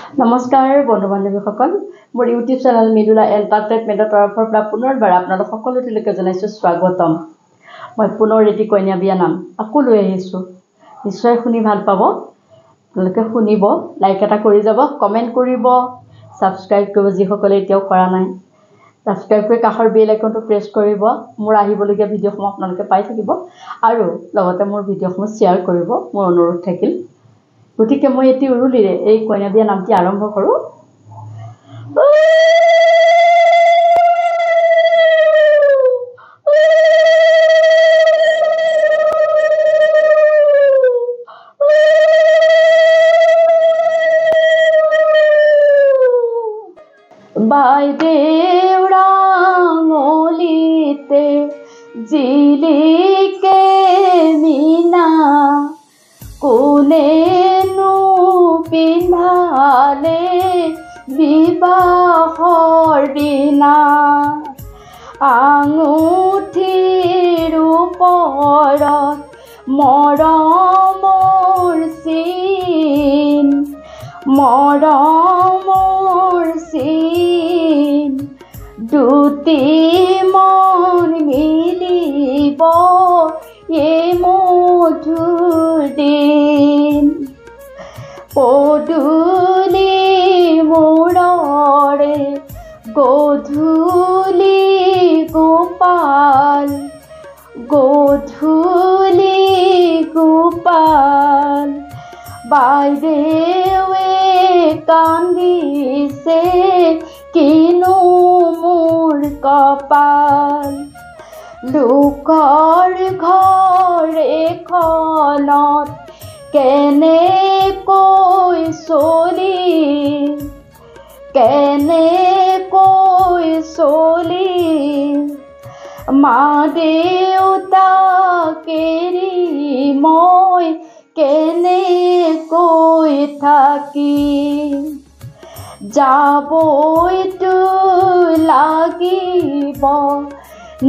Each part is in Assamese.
নমস্কাৰ বন্ধু বান্ধৱীসকল মোৰ ইউটিউব চেনেল মৃদুলা এণ্টাৰটেইনমেণ্টৰ তৰফৰ পৰা পুনৰবাৰ আপোনালোক সকলোলৈকে জনাইছোঁ স্বাগতম। মই পুনৰ এটি কইনা বিয়া নাম আকৌ লৈ আহিছোঁ। নিশ্চয় শুনি ভাল পাব। আপোনালোকে শুনিব, লাইক এটা কৰি যাব, কমেণ্ট কৰিব, ছাবস্ক্ৰাইব কৰিব যিসকলে এতিয়াও কৰা নাই। ছাবস্ক্ৰাইব কৰি কাষৰ বেল আইকনটো প্ৰেছ কৰিব। মোৰ আহিবলগীয়া ভিডিঅ'সমূহ আপোনালোকে পাই থাকিব আৰু লগতে মোৰ ভিডিঅ'সমূহ শ্বেয়াৰ কৰিব, মোৰ অনুৰোধ থাকিল। গতিকে মই এটি উৰুলিৰে এই কইনা বিয়া নামটি আৰম্ভ কৰোঁ। বাইদেউ ৰাঙলিতে জিলিকে মীনা কোনেনো পিন্ধালে বিবাহৰ দিনা আঙুঠিৰ ওপৰত মৰমৰ চিন দুটি মন মিলিব এই মধুৰ দিন পদূলি মূৰৰে গধূলি গোপাল বাইদেৱে কান্দিছে কিনো মোৰ কপাল লোকৰ ঘৰ এখনত কেনেকৈ চলি মা দেউতাক এৰি মই কেনেকৈ থাকিম যাবইতো লাগিব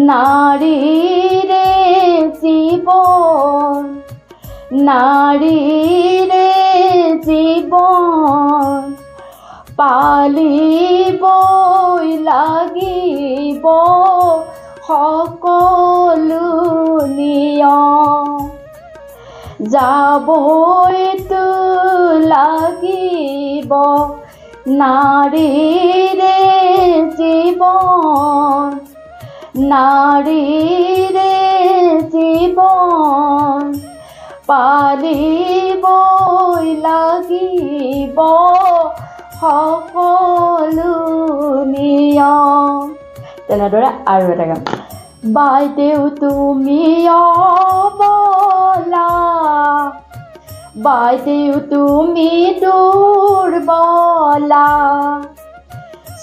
নাৰীৰে জীৱন পালিবই লাগিব সকলো নিয়ম যাবইতো লাগিব নাৰীৰে জীৱন পালিবই লাগিব সকলো নিয়ম। তেনেদৰে আৰু এটা গান বাইদেউ তুমি অবলা বাইদেউ তুমি দুৰ্বলা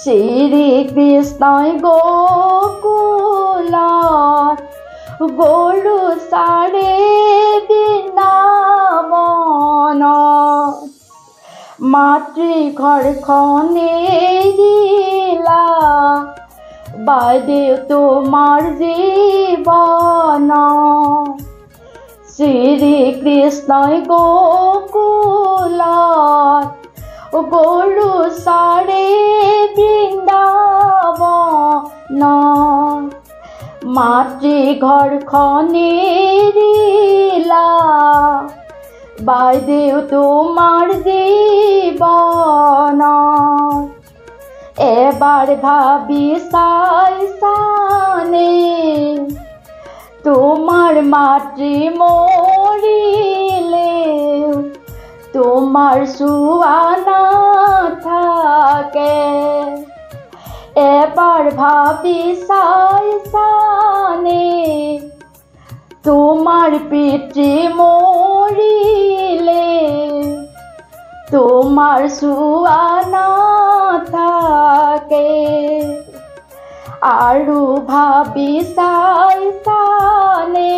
শ্ৰী কৃষ্ণই গোকুলত গৰু চাৰে বৃন্দাবনত মাতৃ ঘৰখন এৰিলা বাইদেউ তোমাৰ জীৱন শ্ৰী কৃষ্ণই গোকুলত গৰু চাৰে বৃন্দাবনত মাতৃ ঘৰখন এৰিলা বাইদেউ তোমাৰ জীৱন এবাৰ ভাবি চাইছানে তোমাৰ মাতৃ মৰিলেও তোমাৰ চুৱা নাথাকে এবাৰ ভাবি চাইছানে তোমাৰ পিতৃ মৰিলে তোমাৰ চুৱা নাথাকে আৰু ভাবি চাইছানে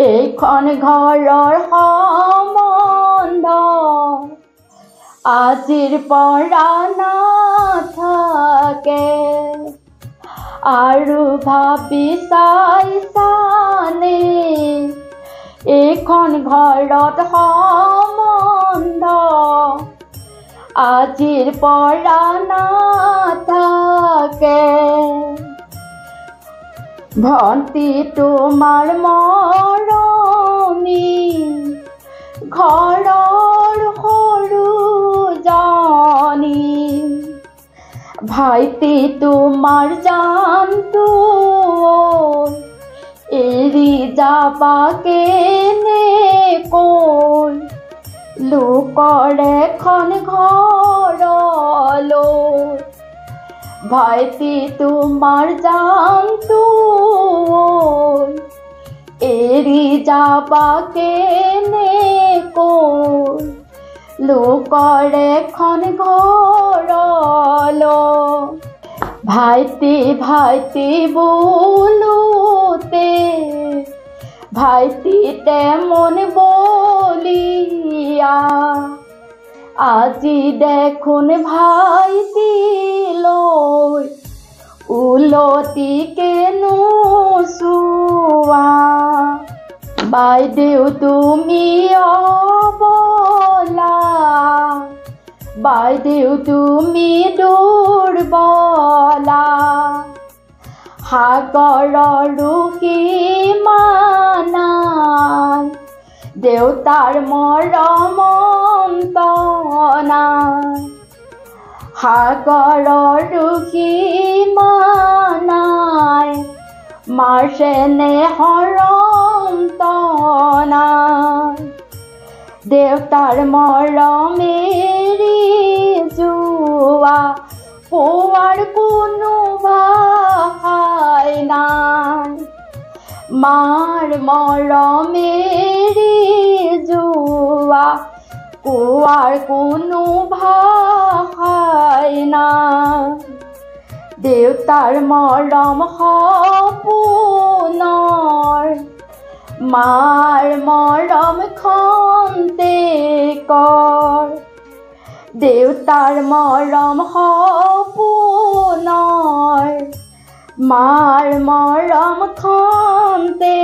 এইখন ঘৰৰ সম্বন্ধ আজিৰ পৰা নাথাকে আৰু ভাবি চাইছানে এইখন ঘৰত সম্বন্ধ আজিৰ পৰা নাথাকে ভন্তি তোমাৰ মৰমী ঘৰৰ সৰু জনী ভাইটি তোমাৰ জানটো এৰি যাবা কেনেকৈ লোকৰ এখন ঘৰলৈ ভাইটি তোমাৰ জানটো এৰি যাবা কেনেকৈ লোকৰ এখন ঘৰলৈ ভাইটি ভাইটি বোলোতে ভাইটিতে মন বলিয়া আজি দেখোন ভাইটি লৈ উলটিকে নোচোৱা বাইদেউ তুমি অবলা বাইদেউ তুমি দুৰ্বলা সাগৰৰো সীমা দেউতাৰ মৰমন্ত নাই সাগৰৰো সীমা নাই মাৰ চেনেহৰ অন্ত নাই দেউতাৰ মৰমেৰি যোৱা পোৱাৰ কোনো ভাষাই নাই মাৰ মৰমেৰি যোৱা পোৱাৰ কোনো ভাষাই নাই দেউতাৰ মৰম সপোনৰ মাৰ মৰম খন্তেকৰ দেউতাৰ মৰম সপোনৰ মাৰ মৰম খন্তেকৰ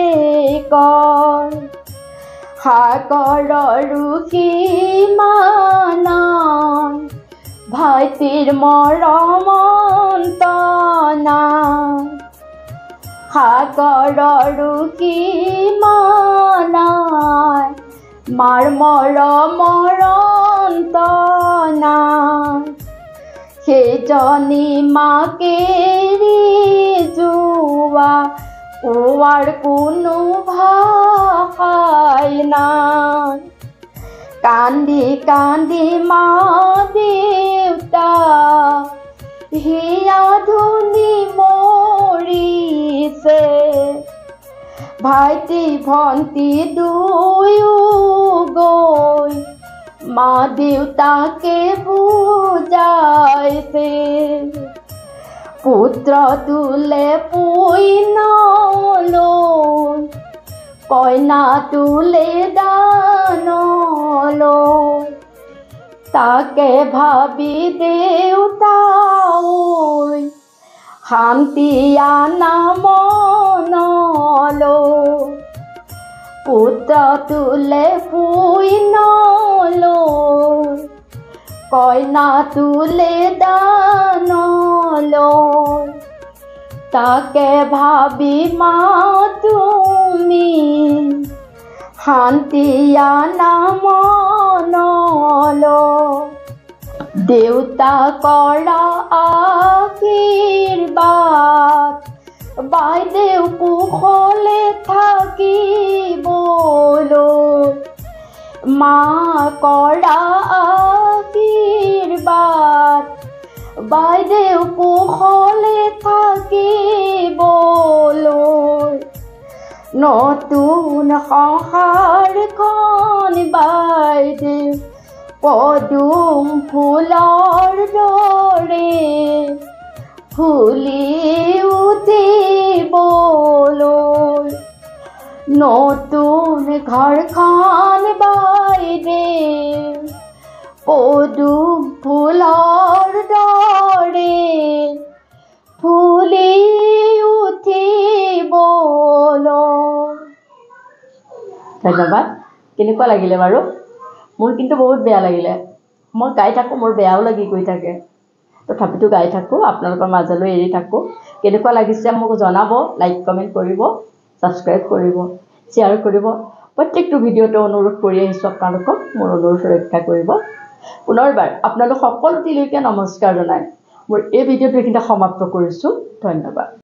সাগৰৰো সীমা নাই ভাইটিৰ মৰম অন্ত নাই সাগৰৰো সীমা নাই মাৰ মৰমৰ অন্ত নাই সেইজনী মাকেৰি যোৱা পোৱাৰ কোনো ভাষাই নাই কান্দি কান্দি মা দেউতা হিয়া ধুনি মৰিছে ভাইটি ভন্টি দুয়ো গৈ মা দেউতাকে বুজাইছে পুত্ৰ তুলে পইনালৈ কইনা তুলে দানলৈ তাকে ভাবি দেউতাই শান্তি আনা মনলৈ পুত্ৰ তুলে পইনালৈ কইনা তুলে দানলৈ তাকে ভাবি মা তুমি শান্তি আনা মনলৈ দেউতা কৰা আশীৰ্বাদ বাইদেউ কুশলে থাকিবলৈ মা কৰা আশীৰ্বাদ বাইদেউ কুশলে থাকিবলৈ নতুন সংসাৰখন বাইদেউ পদুম ফুলৰ দৰে ফুলি উঠিবলৈ নতুন ঘৰখন বাইদেউ পদুম ফুলৰ দৰে ফুলি উঠিবলৈ ধন্যবাদ কেনেকুৱা লাগিলে বাৰু মোৰ কিন্তু বহুত বেয়া লাগিলে মই গাই থাকোঁ, মোৰ বেয়াও লাগি গৈ থাকে, তথাপিতো গাই থাকোঁ, আপোনালোকৰ মাজলৈ এৰি থাকোঁ। কেনেকুৱা লাগিছে মোক জনাব, লাইক কমেণ্ট কৰিব, ছাবস্ক্ৰাইব কৰিব, শ্বেয়াৰ কৰিব। প্ৰত্যেকটো ভিডিঅ'তে অনুৰোধ কৰি আহিছোঁ আপোনালোকক, মোৰ অনুৰোধ ৰক্ষা কৰিব। পুনৰবাৰ আপোনালোক সকলোটিলৈকে নমস্কাৰ জনাই মোৰ এই ভিডিঅ'টো এইখিনিতে সমাপ্ত কৰিছোঁ। ধন্যবাদ।